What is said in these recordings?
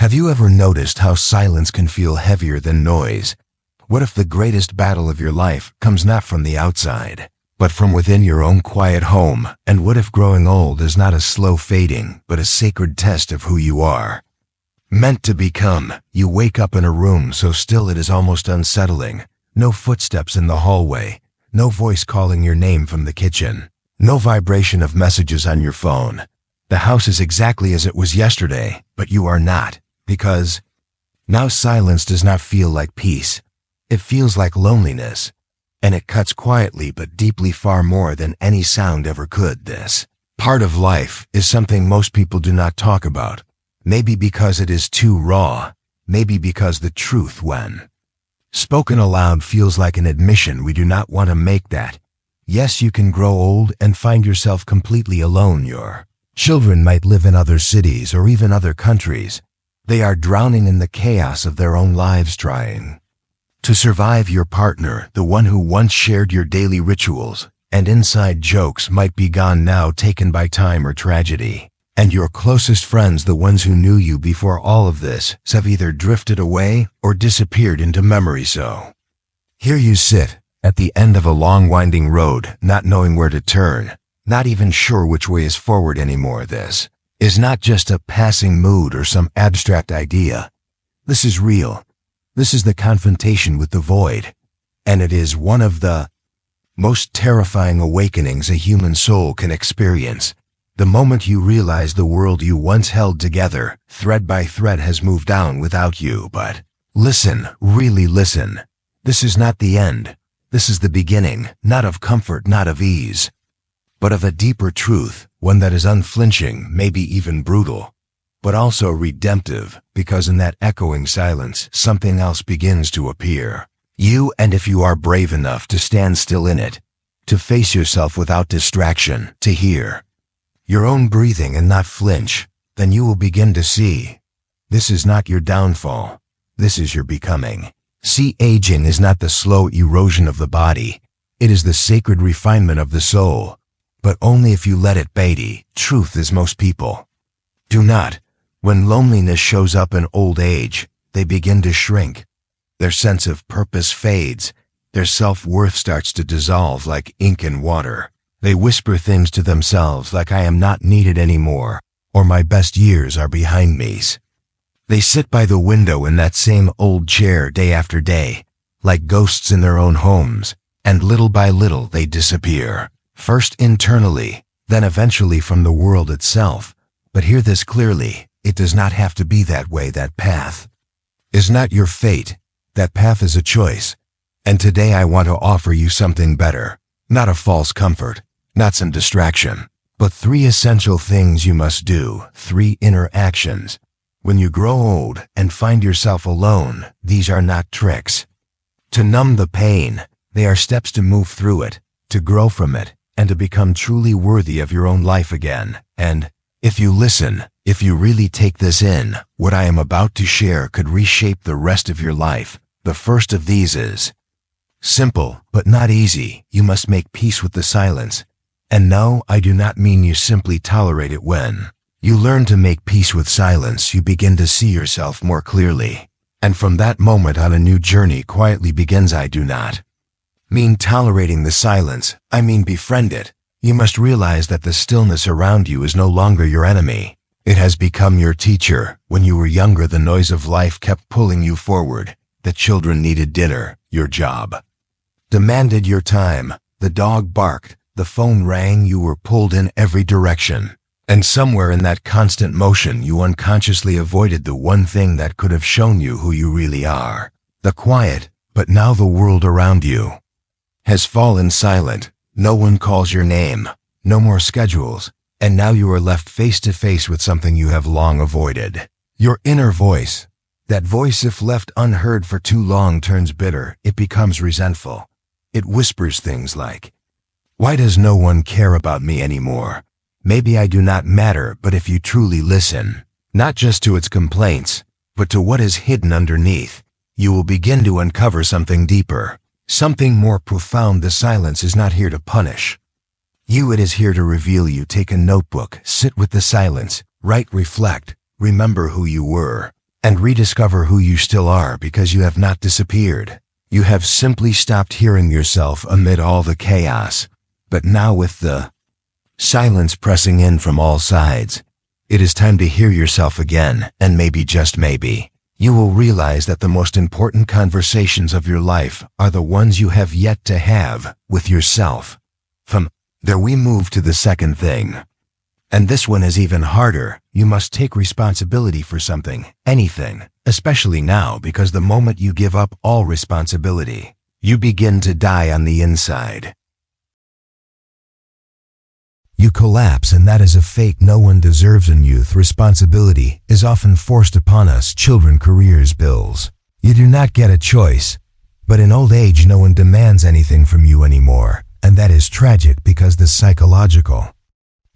Have you ever noticed how silence can feel heavier than noise? What if the greatest battle of your life comes not from the outside, but from within your own quiet home? And what if growing old is not a slow fading, but a sacred test of who you are meant to become? You wake up in a room so still it is almost unsettling. No footsteps in the hallway, no voice calling your name from the kitchen, no vibration of messages on your phone. The house is exactly as it was yesterday, but you are not, because now silence does not feel like peace. It feels like loneliness, and it cuts quietly but deeply, far more than any sound ever could. This part of life is something most people do not talk about. Maybe because it is too raw, maybe because the truth, when spoken aloud, feels like an admission we do not want to make, that yes, you can grow old and find yourself completely alone. Your children might live in other cities or even other countries. They are drowning in the chaos of their own lives, trying to survive. Your partner, the one who once shared your daily rituals and inside jokes, might be gone now, taken by time or tragedy. And your closest friends, the ones who knew you before all of this, have either drifted away or disappeared into memory. So here you sit at the end of a long winding road, not knowing where to turn, not even sure which way is forward anymore. This is not just a passing mood or some abstract idea. This is real. This is the confrontation with the void, and it is one of the most terrifying awakenings a human soul can experience. The moment you realize the world you once held together, thread by thread, has moved on without you. But listen, really listen. This is not the end. This is the beginning, not of comfort, not of ease, but of a deeper truth, one that is unflinching, maybe even brutal, but also redemptive, because in that echoing silence, something else begins to appear. You, and if you are brave enough to stand still in it, to face yourself without distraction, to hear your own breathing and not flinch, then you will begin to see this is not your downfall. This is your becoming. See, aging is not the slow erosion of the body. It is the sacred refinement of the soul, but only if you let it be. Truth is, most people do not. When loneliness shows up in old age, they begin to shrink. Their sense of purpose fades. Their self-worth starts to dissolve like ink in water. They whisper things to themselves like, I am not needed anymore, or my best years are behind me. They sit by the window in that same old chair day after day, like ghosts in their own homes, and little by little they disappear. First internally, then eventually from the world itself. But hear this clearly, it does not have to be that way. That path is not your fate. That path is a choice. And today I want to offer you something better. Not a false comfort, not some distraction, but 3 essential things you must do, 3 inner actions. When you grow old and find yourself alone, these are not tricks to numb the pain. They are steps to move through it, to grow from it, and to become truly worthy of your own life again. And if you listen, if you really take this in, what I am about to share could reshape the rest of your life. The first of these is simple, but not easy. You must make peace with the silence. And no, I do not mean you simply tolerate it. When you learn to make peace with silence, you begin to see yourself more clearly. And from that moment on, a new journey quietly begins. I do not mean tolerating the silence. I mean befriend it. You must realize that the stillness around you is no longer your enemy. It has become your teacher. When you were younger, the noise of life kept pulling you forward. The children needed dinner. Your job demanded your time. The dog barked. The phone rang. You were pulled in every direction. And somewhere in that constant motion, you unconsciously avoided the one thing that could have shown you who you really are. The quiet. But now the world around you has fallen silent. No one calls your name. No more schedules. And now you are left face to face with something you have long avoided. Your inner voice. That voice, if left unheard for too long, turns bitter. It becomes resentful. It whispers things like, why does no one care about me anymore? Maybe I do not matter. But if you truly listen, not just to its complaints, but to what is hidden underneath, you will begin to uncover something deeper, something more profound. The silence is not here to punish you. It is here to reveal you. Take a notebook, sit with the silence, write, reflect, remember who you were. and rediscover who you still are, because you have not disappeared. You have simply stopped hearing yourself amid all the chaos. But now, with the silence pressing in from all sides, it is time to hear yourself again, and maybe, just maybe, you will realize that the most important conversations of your life are the ones you have yet to have with yourself. From there we move to the second thing. And this one is even harder. You must take responsibility for something, anything, especially now, because the moment you give up all responsibility, you begin to die on the inside. You collapse, and that is a fate no one deserves in youth. Responsibility is often forced upon us: children, careers, bills. You do not get a choice. But in old age, no one demands anything from you anymore, and that is tragic, because the psychological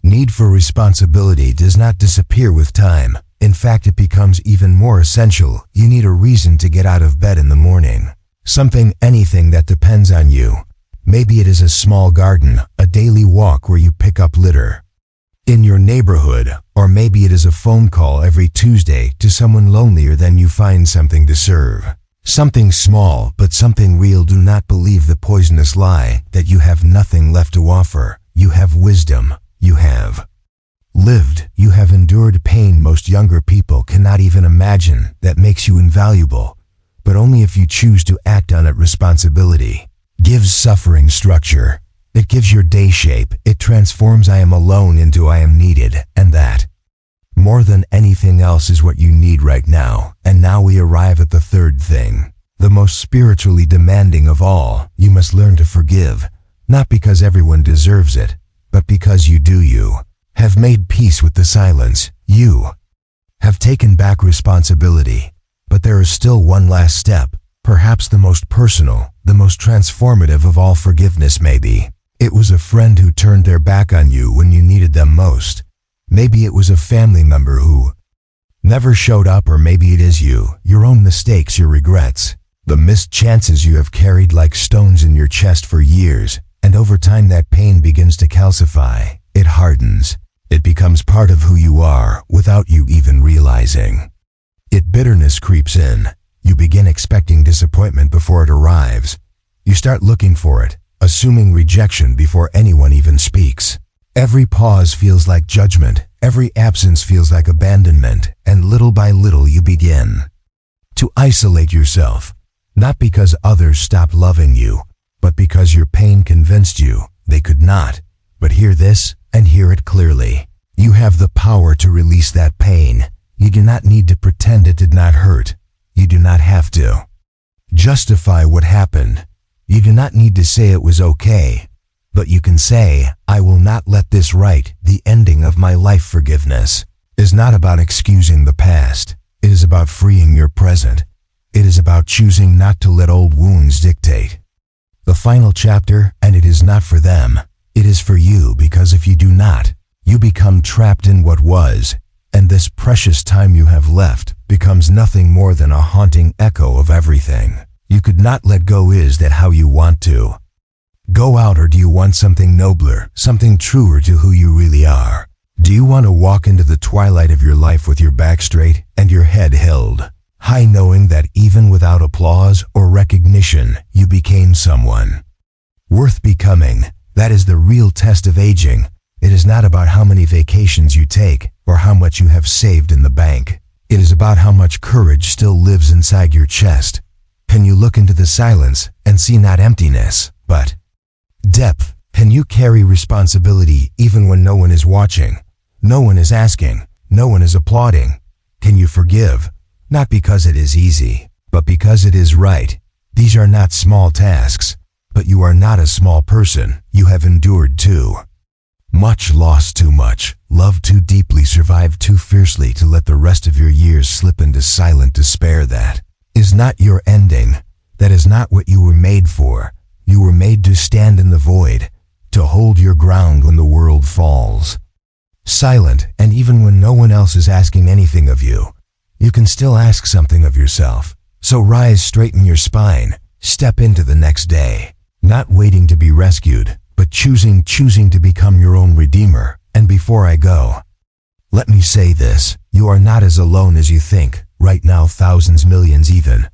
need for responsibility does not disappear with time. In fact, it becomes even more essential. You need a reason to get out of bed in the morning. Something, anything that depends on you. Maybe it is a small garden, a daily walk where you pick up litter in your neighborhood, or maybe it is a phone call every Tuesday to someone lonelier than you. Find something to serve. Something small, but something real. Do not believe the poisonous lie that you have nothing left to offer. You have wisdom. You have lived. You have endured pain most younger people cannot even imagine. That makes you invaluable, but only if you choose to act on it. Responsibility gives suffering structure. It gives your day shape. It transforms I am alone into I am needed, and that, more than anything else, is what you need right now. And now we arrive at the third thing, the most spiritually demanding of all. You must learn to forgive, not because everyone deserves it, but because you do. You have made peace with the silence. You have taken back responsibility. But there is still one last step, perhaps the most personal, the most transformative of all. Forgiveness. Maybe it was a friend who turned their back on you when you needed them most. Maybe it was a family member who never showed up, or maybe it is you, your own mistakes, your regrets, the missed chances you have carried like stones in your chest for years. And over time that pain begins to calcify. It hardens. It becomes part of who you are without you even realizing it. Bitterness creeps in. You begin expecting disappointment before it arrives. You start looking for it, assuming rejection before anyone even speaks. Every pause feels like judgment. Every absence feels like abandonment. And little by little you begin to isolate yourself, not because others stopped loving you, but because your pain convinced you they could not. But hear this, and hear it clearly. You have the power to release that pain. You do not need to pretend it did not hurt. You do not have to justify what happened. You do not need to say it was okay. But you can say, I will not let this write the ending of my life. Forgiveness is not about excusing the past. It is about freeing your present. It is about choosing not to let old wounds dictate the final chapter, and it is not for them. It is for you, because if you do not, you become trapped in what was, and this precious time you have left becomes nothing more than a haunting echo of everything you could not let go. Is that how you want to go out, or do you want something nobler, something truer to who you really are? Do you want to walk into the twilight of your life with your back straight and your head held high, knowing that even without applause or recognition, you became someone worth becoming? That is the real test of aging. It is not about how many vacations you take or how much you have saved in the bank. It is about how much courage still lives inside your chest. Can you look into the silence and see not emptiness, but depth? Can you carry responsibility even when no one is watching, no one is asking, no one is applauding? Can you forgive? Not because it is easy, but because it is right. These are not small tasks, but you are not a small person. You have endured too much, lost too much, loved too deeply, survived too fiercely to let the rest of your years slip into silent despair. That is not your ending. That is not what you were made for. You were made to stand in the void, to hold your ground when the world falls. Silent, and even when no one else is asking anything of you, you can still ask something of yourself. So rise, straighten your spine, step into the next day, not waiting to be rescued, but choosing to become your own redeemer. And before I go, let me say this: you are not as alone as you think. right now thousands, millions even,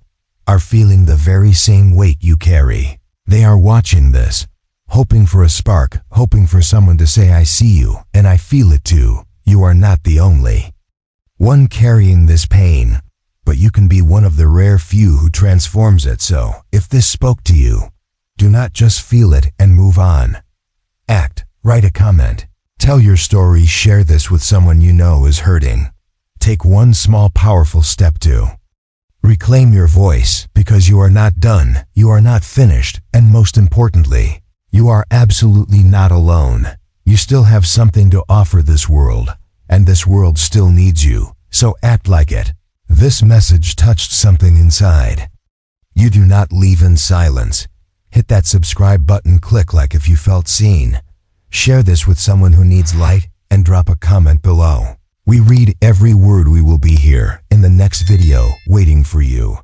are feeling the very same weight you carry. They are watching this, hoping for a spark, hoping for someone to say, I see you, and I feel it too. You are not the only one carrying this pain, but you can be one of the rare few who transforms it. So, if this spoke to you, do not just feel it and move on. Act, write a comment, tell your story, share this with someone you know is hurting. Take one small powerful step to reclaim your voice, because you are not done, you are not finished, and most importantly, you are absolutely not alone. You still have something to offer this world, and this world still needs you, so act like it. This message touched something inside. You do not leave in silence. Hit that subscribe button, click like if you felt seen. Share this with someone who needs light, and drop a comment below. We read every word. We will be here in the next video waiting for you.